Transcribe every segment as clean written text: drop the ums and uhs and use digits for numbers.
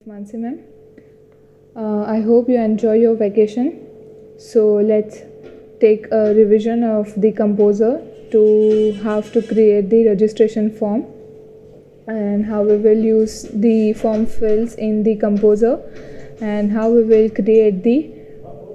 Mansi ma'am. I hope you enjoy your vacation. So let's take a revision of the composer to how to create the registration form and how we will use the form fields in the composer and how we will create the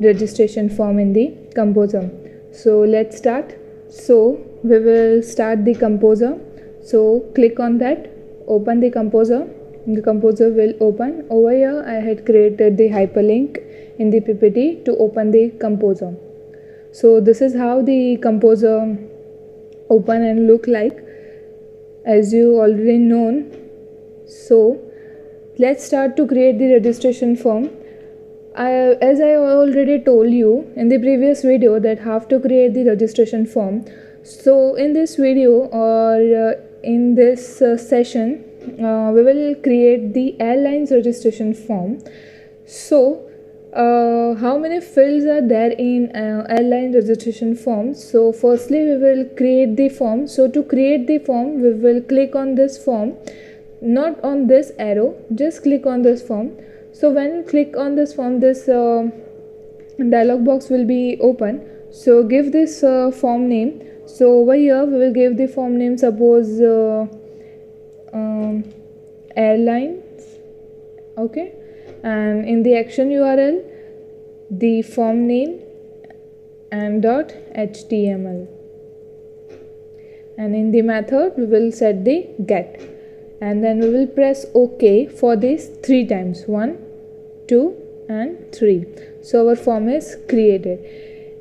registration form in the composer. So let's start. So we will start the composer. So click on that, open the composer. The composer will open. Over here I had created the hyperlink in the ppt to open the composer. So this is how the composer open and look like, as you already known. So let's start to create the registration form. As I already told you in the previous video that how to create the registration form. So in this video or in this session we will create the airlines registration form. So how many fields are there in airline registration form? So firstly we will create the form. So to create the form we will click on this form, not on this arrow, just click on this form. So when you click on this form, this dialog box will be open. So give this form name. So over here we will give the form name, suppose airlines. Okay, and in the action URL the form name and .html, and in the method we will set the get, and then we will press OK for this 3 times, 1, 2 and 3. So our form is created.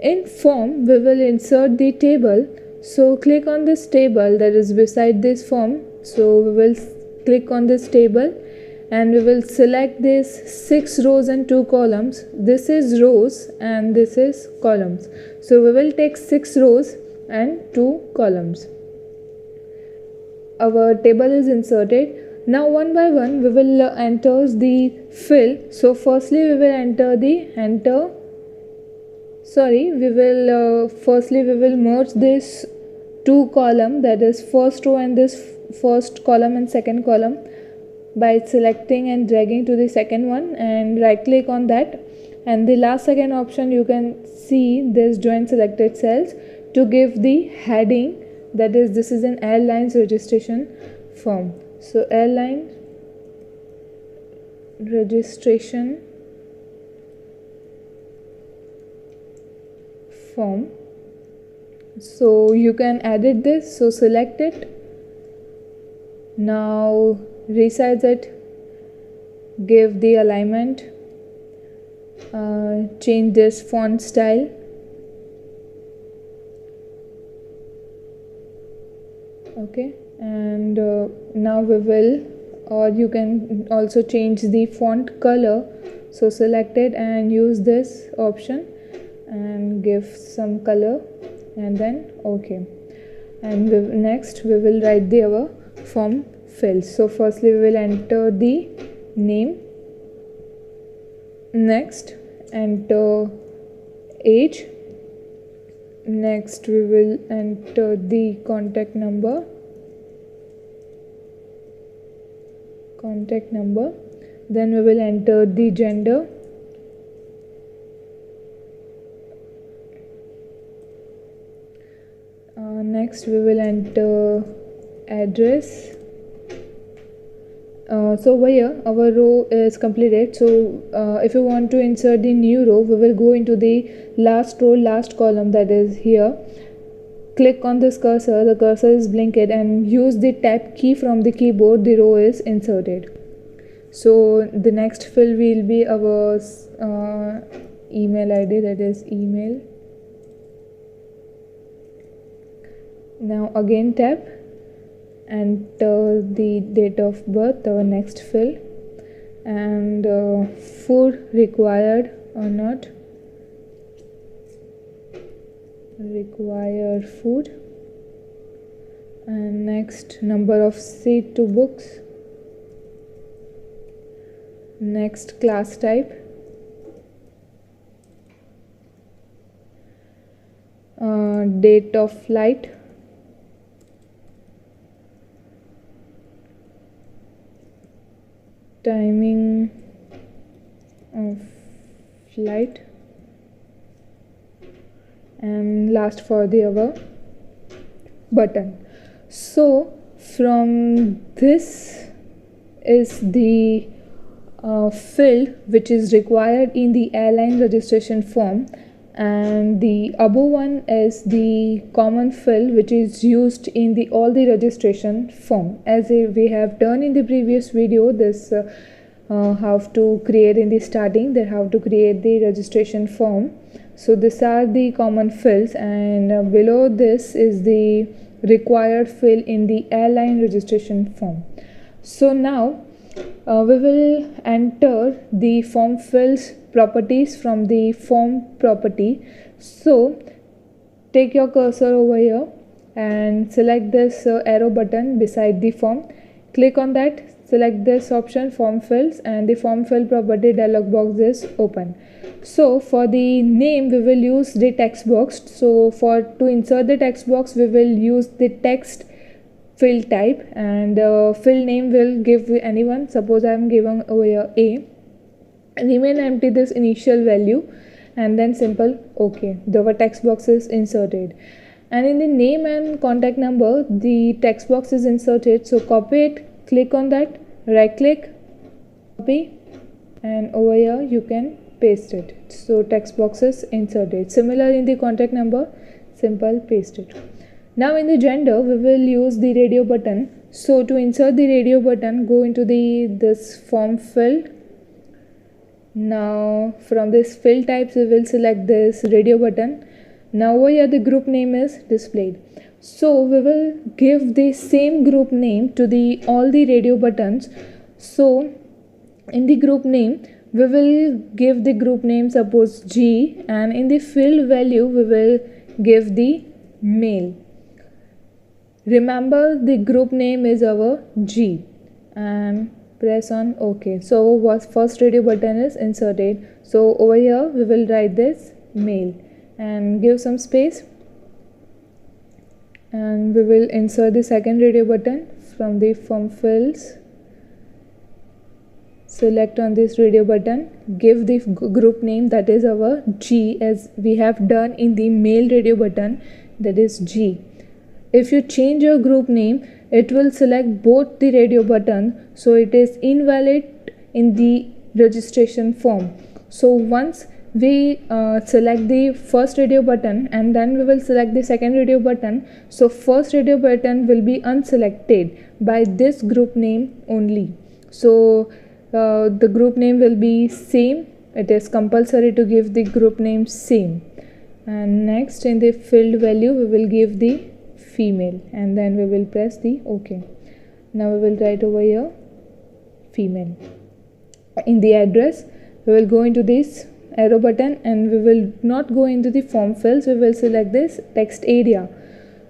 In form we will insert the table. So click on this table that is beside this form. So we will click on this table and we will select this 6 rows and 2 columns. This is rows and this is columns. So we will take 6 rows and 2 columns. Our table is inserted. Now one by one we will enter the fill. So firstly we will firstly we will merge this 2 column, that is first row and this first column and second column, by selecting and dragging to the second one and right click on that, and the last second option you can see this join selected cells to give the heading, that is this is an airlines registration form. So airline registration form. So you can edit this. So select it, now resize it, give the alignment, change this font style, okay, and now we will, or you can also change the font color. So select it and use this option and give some color and then okay, and next we will write the our form fields. So firstly we will enter the name, next enter age, next we will enter the contact number, then we will enter the gender, next we will enter address. So over here our row is completed. So if you want to insert the new row, we will go into the last row, last column, that is here. Click on this cursor, the cursor is blinked, and use the tab key from the keyboard, the row is inserted. So the next field will be our email ID, that is email. Now again tab, enter the date of birth, our next field, and food required or not, required food, and next number of seat to books, next class type, date of flight, timing of flight, and last for the hour button. So from this is the field which is required in the airline registration form, and the above one is the common field which is used in the all the registration form. As we have done in the previous video, this how to create in the starting, then how to create the registration form. So these are the common fields, and below this is the required field in the airline registration form. So now we will enter the form fields properties from the form property. So take your cursor over here and select this arrow button beside the form. Click on that, select this option form fields, and the form field property dialog box is open. So for the name we will use the text box. So to insert the text box we will use the text field type, and field name will give anyone. Suppose I am giving over here A. Remain empty this initial value, and then simple OK. The text box is inserted, and in the name and contact number the text box is inserted. So copy it, click on that, right click, copy, and over here you can paste it. So text box is inserted. Similar in the contact number, simple paste it. Now in the gender we will use the radio button. So to insert the radio button, go into this form field. Now from this field types we will select this radio button. Now over here the group name is displayed. So we will give the same group name to all the radio buttons. So in the group name we will give the group name, suppose G, and in the field value we will give the male. Remember the group name is our G, and press on OK. So what first radio button is inserted. So over here we will write this male and give some space, and we will insert the second radio button from the form fields. Select on this radio button, give the group name, that is our G, as we have done in the male radio button, that is G. If you change your group name, it will select both the radio button, so it is invalid in the registration form. So once we select the first radio button and then we will select the second radio button, so first radio button will be unselected by this group name only. So the group name will be same. It is compulsory to give the group name same. And next in the field value we will give the female, and then we will press the OK. Now we will write over here female. In the address we will go into this arrow button, and we will not go into the form fields, we will select this text area.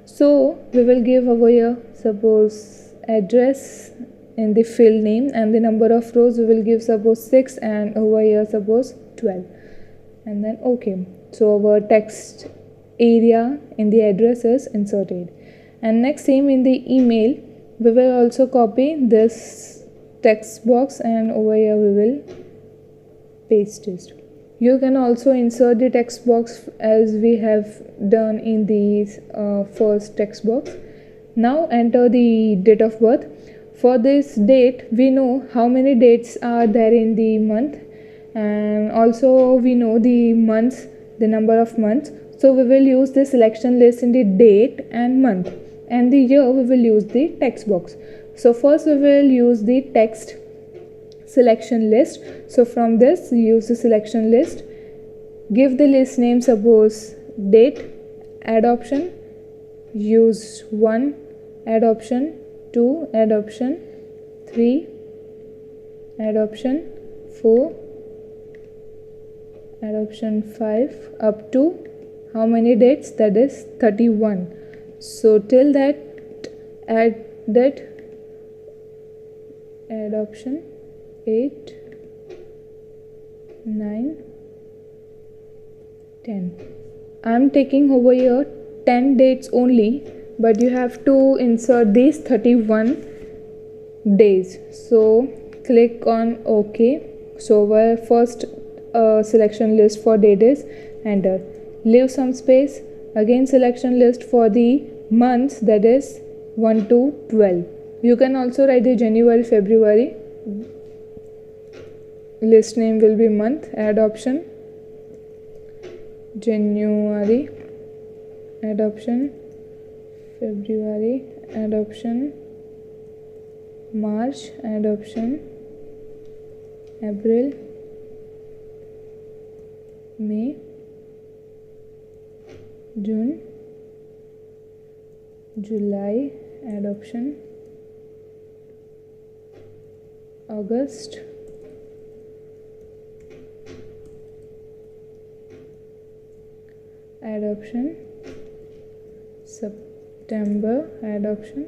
So we will give over here suppose address in the field name, and the number of rows we will give suppose 6, and over here suppose 12, and then OK. So our text area in the address is inserted. And next same in the email we will also copy this text box, and over here we will paste it. You can also insert the text box as we have done in the first text box. Now enter the date of birth. For this date we know how many dates are there in the month, and also we know the months, the number of months. So we will use the selection list in the date and month, and the year we will use the text box. So first we will use the text selection list. So from this use the selection list, give the list name suppose date, add option, use 1, add option 2, add option 3, add option 4, add option 5, up to how many dates, that is 31. So till that add that, add option 8, 9, 10. I am taking over here 10 dates only, but you have to insert these 31 days. So click on OK. So our first selection list for date is enter. Leave some space. Again selection list for the months, that is 1 to 12. You can also write the January, February. List name will be month. Add option. January. Add option. February. Add option. March. Add option. April. May. June. July. Add option. August. Add option. September. Add option.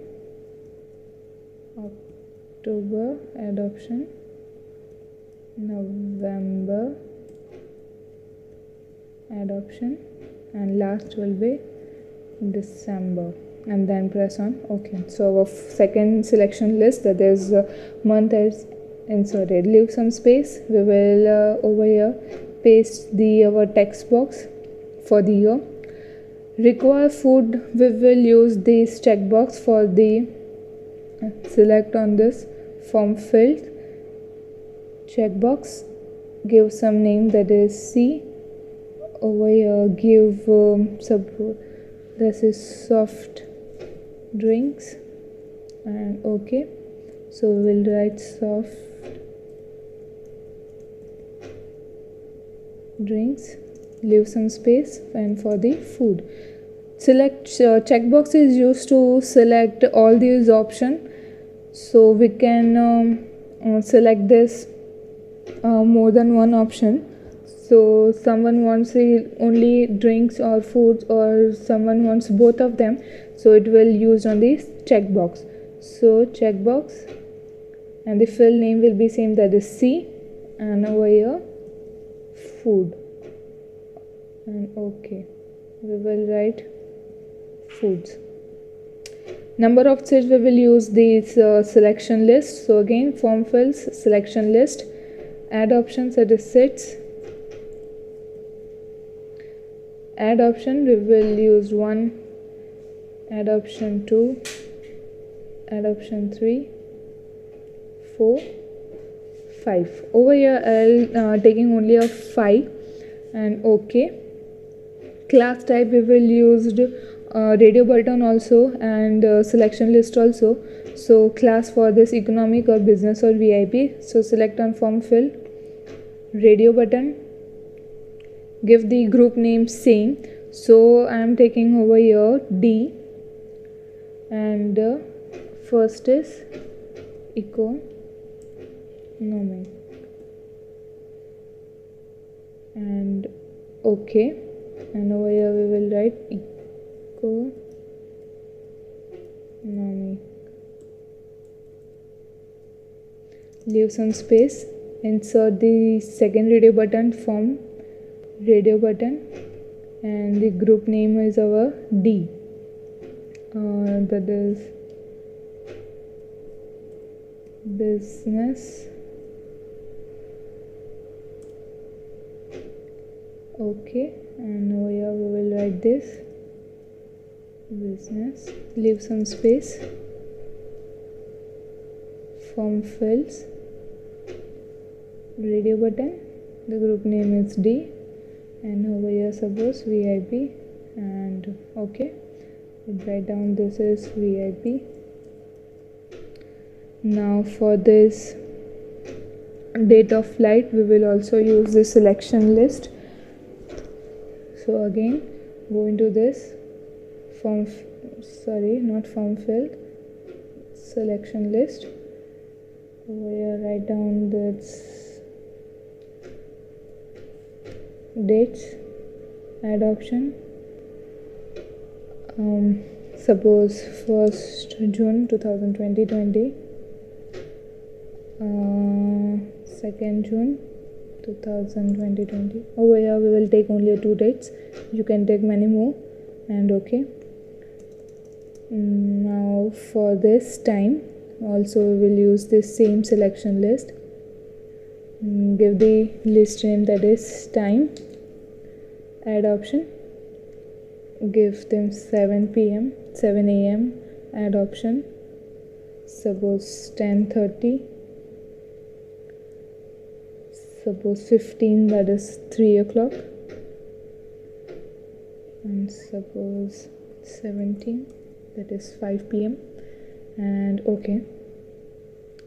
October. Add option. November. Add option. And last will be December, and then press on OK. So our second selection list, that is month, is inserted. Leave some space. We will over here paste our text box for the year. Require food, we will use this checkbox for the select on this form field. Checkbox, give some name, that is C. Over here give this is soft drinks, and OK. So we will write soft drinks. Leave some space. And for the food, select checkbox is used to select all these options. So we can select this more than one option. So someone wants only drinks or foods, or someone wants both of them, so it will use on this checkbox. So checkbox, and the field name will be same, that is C, and over here food, and OK. We will write foods. Number of seats, we will use this selection list. So again form fields, selection list. Add options, that is seats. Add option, we will use 1. Add option 2. Add option 3, 4, 5. Over here I'll taking only a 5, and OK. Class type, we will use radio button also, and selection list also. So class for this economic or business or VIP. So select on form field, radio button. Give the group name same. So I am taking over here D, and first is economic, and OK. And over here we will write economic. Leave some space. Insert the second radio button, form radio button, and the group name is our D, that is business. OK. And over here we will write this business. Leave some space. Form fields, radio button, the group name is D, and over here suppose VIP, and OK. We'll write down this is VIP. Now for this date of flight, we will also use the selection list. So again go into this form field, selection list. Over here write down this dates. Add option. Suppose 1st June 2020, 2nd June 2020. Over here we will take only 2 dates. You can take many more, and OK. Now for this time, also we will use this same selection list. Give the list name, that is time. Add option, give them 7 a.m. Add option, suppose 10:30, suppose 15, that is 3 o'clock, and suppose 17, that is 5 p.m. and OK.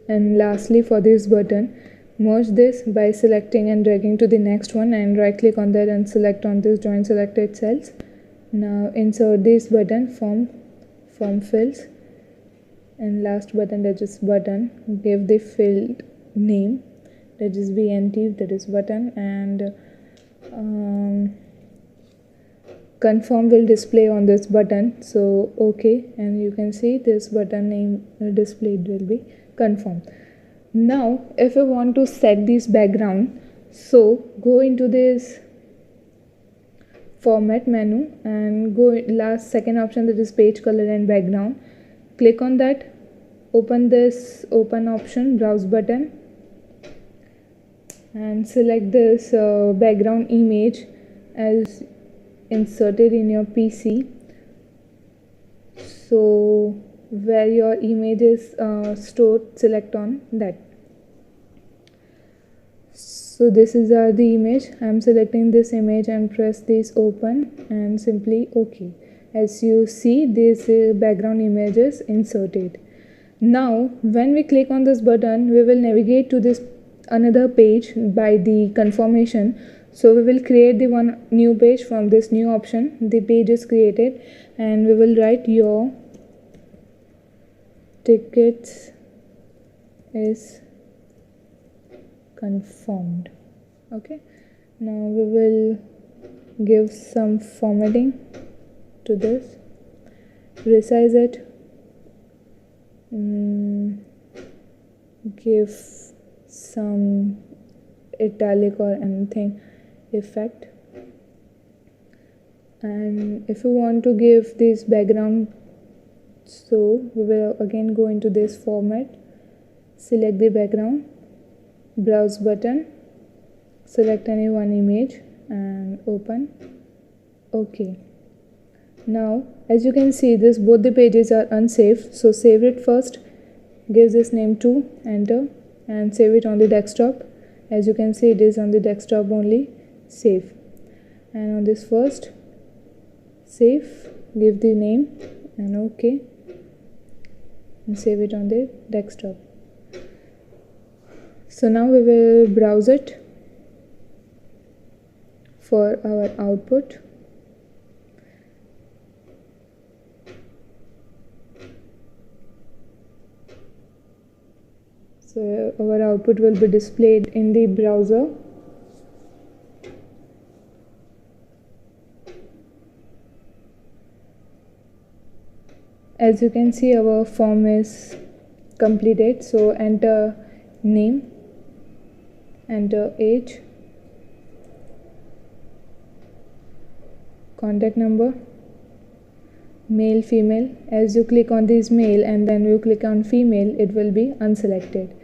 And lastly, for this button, merge this by selecting and dragging to the next one, and right click on that and select on this join selected cells. Now insert this button form fields, and last button, that is button, give the field name, that is BNT, that is button, and confirm will display on this button, so OK, and you can see this button name displayed will be confirm. Now if you want to set this background, so go into this format menu and go second option, that is page color and background. Click on that, open this open option, browse button, and select this background image as inserted in your PC. So where your image is stored, select on that. So this is the image. I am selecting this image and press this open and simply OK. As you see, this background image is inserted. Now when we click on this button, we will navigate to this another page by the confirmation. So we will create the one new page from this new option. The page is created, and we will write your tickets is confirmed. Okay, now we will give some formatting to this, resize it, give some italic or anything effect, and if you want to give this background, so we will again go into this format, select the background, browse button, select any one image and open OK. Now as you can see, this both the pages are unsaved, so save it first, give this name to, enter, and save it on the desktop. As you can see, it is on the desktop only, save, and on this first, save, give the name and OK, and save it on the desktop. So now we will browse it for our output. So our output will be displayed in the browser. As you can see, our form is completed. So enter name, enter age, contact number, male, female. As you click on this male and then you click on female, it will be unselected.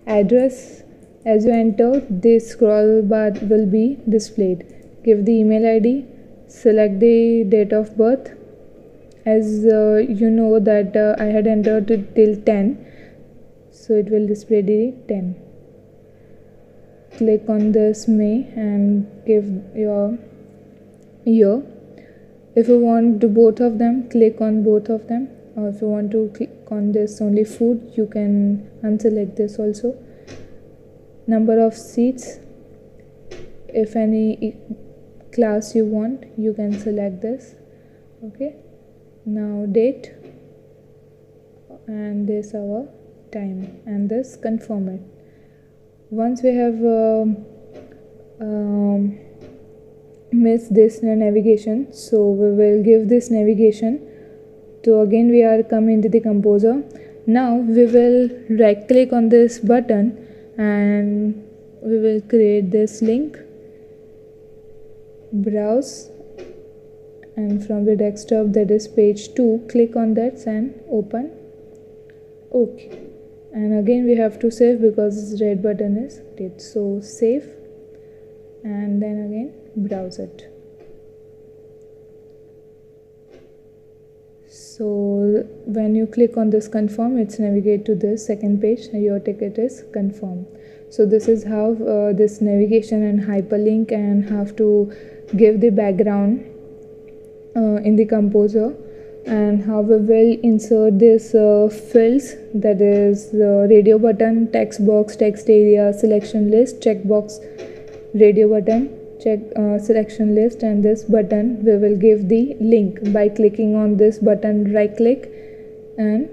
Address, as you enter, this scroll bar will be displayed. Give the email ID, select the date of birth. As you know that I had entered it till 10, so it will display the 10. Click on this May and give your year. If you want to both of them, click on both of them, or if you want to click on this only food, you can unselect this also. Number of seats, if any class you want, you can select this. Okay, now date, and this our time, and this confirm it. Once we have missed this navigation, so we will give this navigation to, again we are come into the composer. Now we will right click on this button and we will create this link, browse, and from the desktop, that is page 2, click on that and open OK. and again we have to save because this red button is clicked. So save, and then again browse it. So when you click on this confirm, it's navigate to this second page, your ticket is confirmed. So this is how this navigation and hyperlink and have to give the background in the composer, and how we will insert this fields, that is radio button, text box, text area, selection list, checkbox, radio button, check selection list, and this button we will give the link by clicking on this button, right click and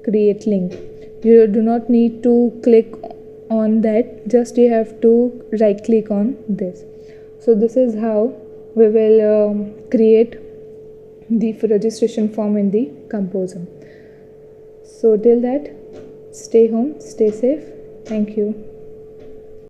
create link. You do not need to click on that, just you have to right click on this. So this is how we will create the registration form in the composer. So till that, stay home, stay safe. Thank you.